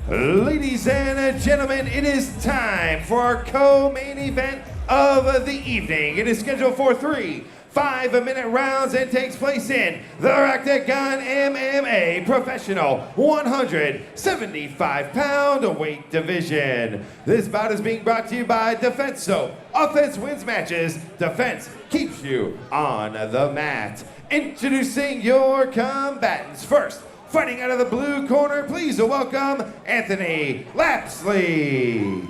Ladies and gentlemen, it is time for our co-main event of the evening. It is scheduled for 3 5-minute rounds and takes place in the Rocktagon MMA Professional 175-pound weight division. This bout is being brought to you by Defense Soap. Offense wins matches. Defense keeps you on the mat. Introducing your combatants. First, fighting out of the blue corner, please welcome Anthony Lapsley.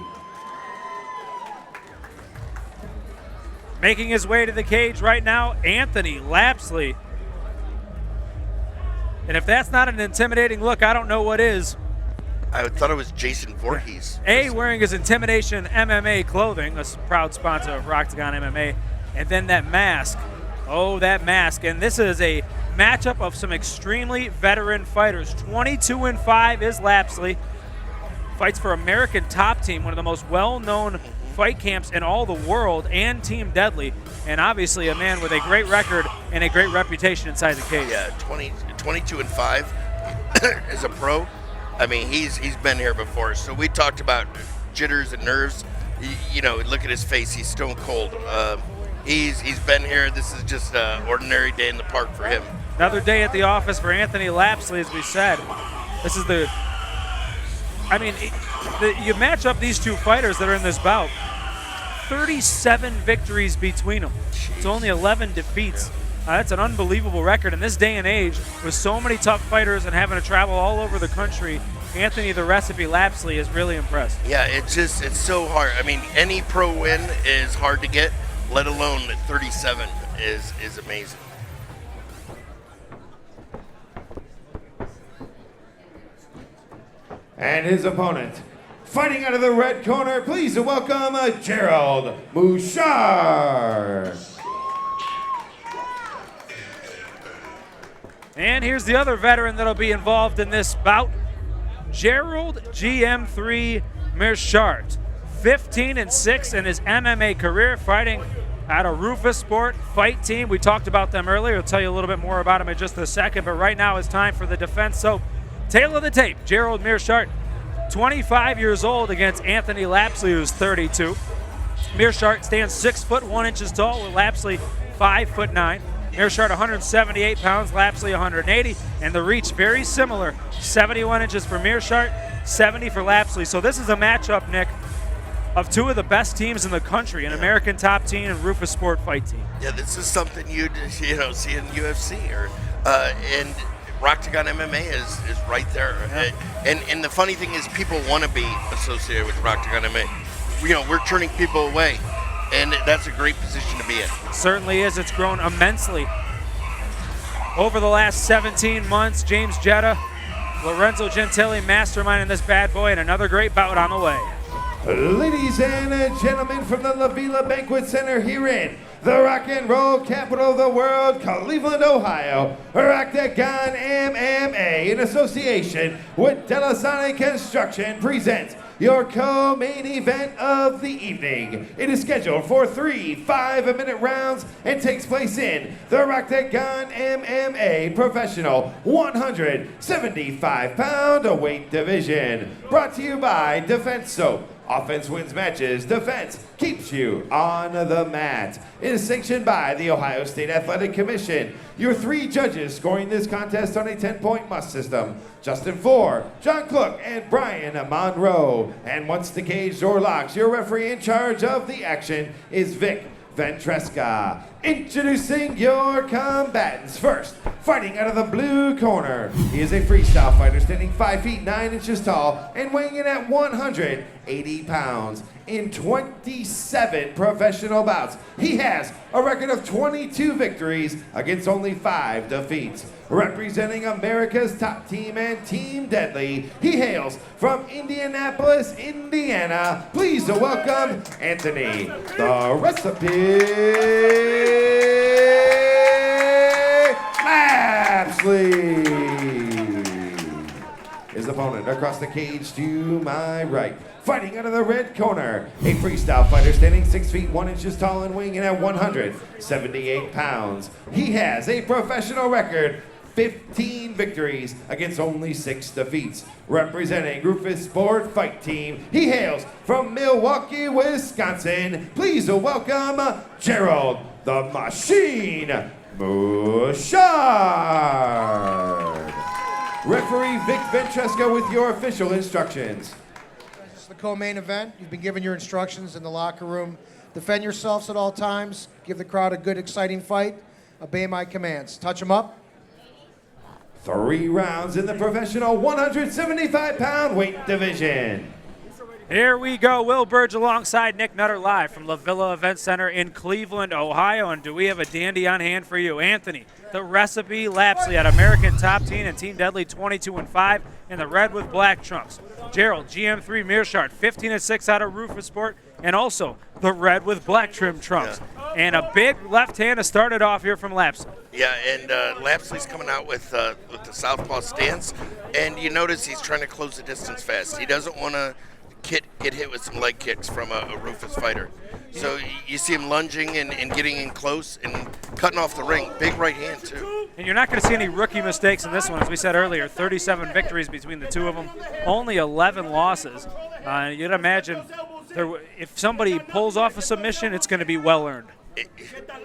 Making his way to the cage right now, Anthony Lapsley. And if that's not an intimidating look, I don't know what is. I thought it was Jason Voorhees. Wearing his Intimidation MMA clothing, a proud sponsor of Rocktagon MMA, and then that mask. Oh, that mask. And this is a matchup of some extremely veteran fighters. 22-5 is Lapsley. Fights for American Top Team, one of the most well-known fight camps in all the world, and Team Deadly, and obviously a man with a great record and a great reputation inside the cage. Yeah, 22-5 as a pro. I mean, he's been here before. So we talked about jitters and nerves. You know, look at his face. He's stone cold. He's been here. This is just an ordinary day in the park for him. Another day at the office for Anthony Lapsley, as we said. This is the, I mean, you match up these two fighters that are in this bout. 37 victories between them. It's only 11 defeats. That's an unbelievable record in this day and age with so many tough fighters and having to travel all over the country. Anthony the Recipe Lapsley is really impressed. Yeah, it's so hard. I mean, any pro win is hard to get, let alone 37 is amazing. And his opponent, fighting out of the red corner, please welcome Gerald Meerschaert. And here's the other veteran that'll be involved in this bout, Gerald GM3 Meerschaert. 15-6 in his MMA career, fighting out of Roufusport Fight Team. We talked about them earlier. I'll tell you a little bit more about them in just a second, but right now it's time for the defense. So, tail of the tape, Gerald Meerschaert, 25 years old against Anthony Lapsley, who's 32. Meerschaert stands 6 foot 1 inches tall, with Lapsley 5'9". Meerschaert 178 pounds, Lapsley 180, and the reach very similar, 71 inches for Meerschaert, 70 for Lapsley. So this is a matchup, Nick, of two of the best teams in the country, an American Top Team and Roufusport Fight Team. Yeah, this is something you'd see in UFC or and Rocktagon MMA is right there. Yeah. And the funny thing is, people want to be associated with Rocktagon MMA. We're turning people away, and that's a great position to be in. It certainly is. It's grown immensely over the last 17 months. James Jetta, Lorenzo Gentili masterminding this bad boy, and another great bout on the way. Ladies and gentlemen, from the La Villa Banquet Center here in the rock and roll capital of the world, Cleveland, Ohio, Rocktagon MMA, in association with Delasani Construction, presents your co-main event of the evening. It is scheduled for 3 5-minute rounds and takes place in the Rocktagon MMA Professional 175-pound weight division. Brought to you by Defense Soap. Offense wins matches. Defense keeps you on the mat. It is sanctioned by the Ohio State Athletic Commission. Your 3 judges scoring this contest on a 10-point must system: Justin Four, John Cook, and Brian Monroe. And once the cage door locks, your referee in charge of the action is Vic Ventresca. Introducing your combatants. First, fighting out of the blue corner, he is a freestyle fighter standing 5 feet 9 inches tall and weighing in at 180 pounds. In 27 professional bouts, he has a record of 22 victories against only 5 defeats. Representing America's Top Team and Team Deadly, he hails from Indianapolis, Indiana. Please welcome Anthony the Recipe Lapsley. His opponent across the cage to my right, fighting out of the red corner, a freestyle fighter standing 6 feet 1 inches tall and weighing in at 178 pounds. He has a professional record 15 victories against only 6 defeats. Representing Roufusport Fight Team, he hails from Milwaukee, Wisconsin. Please welcome Gerald the Machine Meerschaert. Referee Vic Ventresca with your official instructions. This is the co-main event. You've been given your instructions in the locker room. Defend yourselves at all times. Give the crowd a good, exciting fight. Obey my commands. Touch them up. 3 rounds in the professional 175-pound weight division. Here we go. Will Burge alongside Nick Nutter live from La Villa Event Center in Cleveland, Ohio. And do we have a dandy on hand for you? Anthony, the Recipe Lapsley at American Top Team and Team Deadly 22-5 in the red with black trunks. Gerald, GM3 Meerschaert, 15-6 out of Roufusport, and also the red with black trim trunks. Yeah. And a big left hand to start it off here from Lapsley. Yeah, and Lapsley's coming out with the southpaw stance, and you notice he's trying to close the distance fast. He doesn't want to get hit with some leg kicks from a Rufus fighter. So you see him lunging and getting in close and cutting off the ring. Big right hand, too. And you're not going to see any rookie mistakes in this one. As we said earlier, 37 victories between the two of them, only 11 losses. You'd imagine if somebody pulls off a submission, it's going to be well-earned.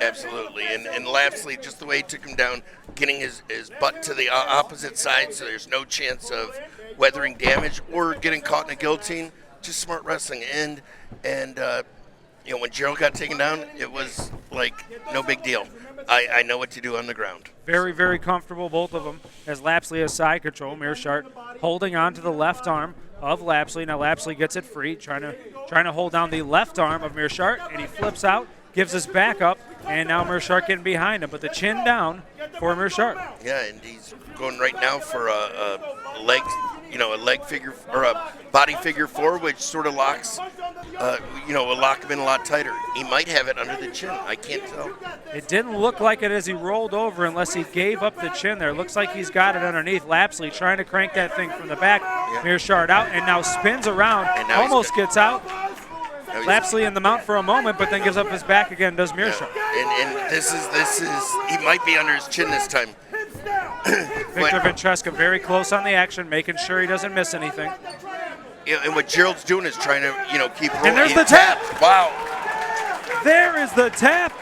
Absolutely. And Lapsley, just the way he took him down, getting his butt to the opposite side so there's no chance of weathering damage or getting caught in a guillotine. Just smart wrestling. And you know, when Gerald got taken down, it was like no big deal. I know what to do on the ground. Very, very comfortable, both of them, as Lapsley has side control. Meerschaert holding on to the left arm of Lapsley. Now Lapsley gets it free, trying to hold down the left arm of Meerschaert, and he flips out, gives his back up, and now Meerschaert getting behind him. But the chin down for Meerschaert. Yeah, and he's going right now for a leg, a leg figure or a body figure 4, which sort of locks, will lock him in a lot tighter. He might have it under the chin. I can't tell. It didn't look like it as he rolled over unless he gave up the chin there. Looks like he's got it underneath. Lapsley trying to crank that thing from the back. Yeah. Meerschaert out and now spins around, almost gets out. Lapsley in the mount for a moment, but then gives up his back again, does Meerschaert. Yeah. And this is he might be under his chin this time. Victor Ventresca very close on the action, making sure he doesn't miss anything. Yeah, and what Gerald's doing is trying to, keep rolling. And there's the tap. Wow. There is the tap.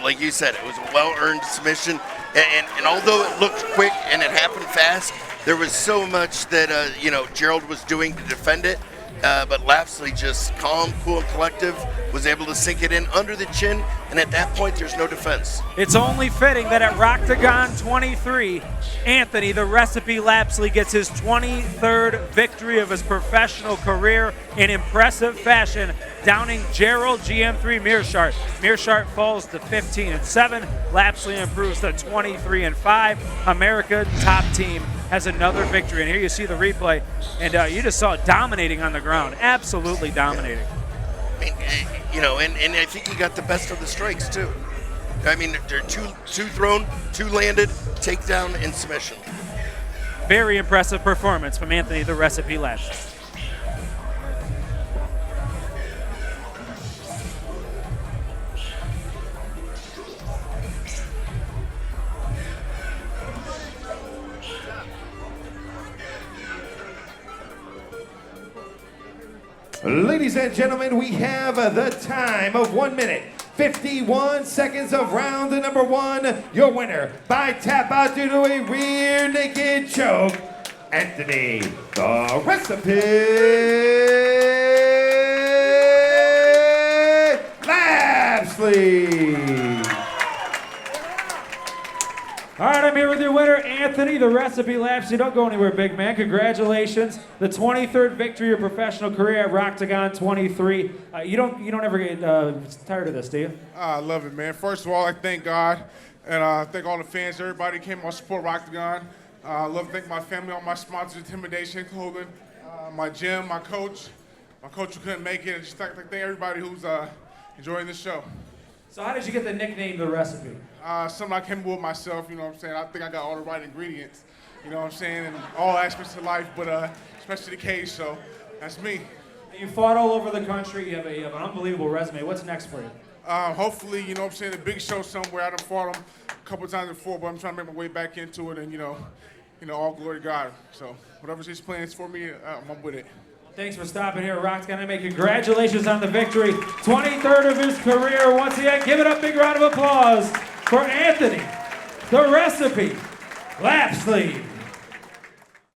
Like you said, it was a well-earned submission. And although it looked quick and it happened fast, there was so much that, Gerald was doing to defend it. But Lapsley, just calm, cool, and collective, was able to sink it in under the chin, and at that point, there's no defense. It's only fitting that at Rocktagon 23, Anthony, the Recipe Lapsley, gets his 23rd victory of his professional career in impressive fashion, downing Gerald GM3 Meerschaert. Meerschaert falls to 15-7. Lapsley improves to 23-5. American Top Team has another victory. And here you see the replay, and you just saw it dominating on the ground. Absolutely dominating. And I think he got the best of the strikes, too. I mean, there are two thrown, 2 landed, takedown, and submission. Very impressive performance from Anthony, the Recipe Lapsley. Ladies and gentlemen, we have the time of 1 minute, 51 seconds of round number 1. Your winner by tap out due to a rear naked choke, Anthony, the Recipe Lapsley. All right, I'm here with your winner, Anthony, the Recipe Lapsley. Don't go anywhere, big man. Congratulations. The 23rd victory of your professional career at Rocktagon 23. You don't ever get tired of this, do you? I love it, man. First of all, I thank God, and I thank all the fans, everybody who came out to support Rocktagon. I love to thank my family, all my sponsors, Intimidation Clothing, my gym, my coach who couldn't make it, and just thank everybody who's enjoying the show. So how did you get the nickname The Recipe? Something I came up with myself, you know what I'm saying? I think I got all the right ingredients, you know what I'm saying, in all aspects of life, but especially the cage, so that's me. You fought all over the country. You have an unbelievable resume. What's next for you? Hopefully, you know what I'm saying, a big show somewhere. I done fought them couple times before, but I'm trying to make my way back into it, and you know, all glory to God. So whatever His plans for me, I'm with it. Thanks for stopping here, Rocktagon MMA. Congratulations on the victory. 23rd of his career. Once again, give it a big round of applause for Anthony, the Recipe, Lapsley.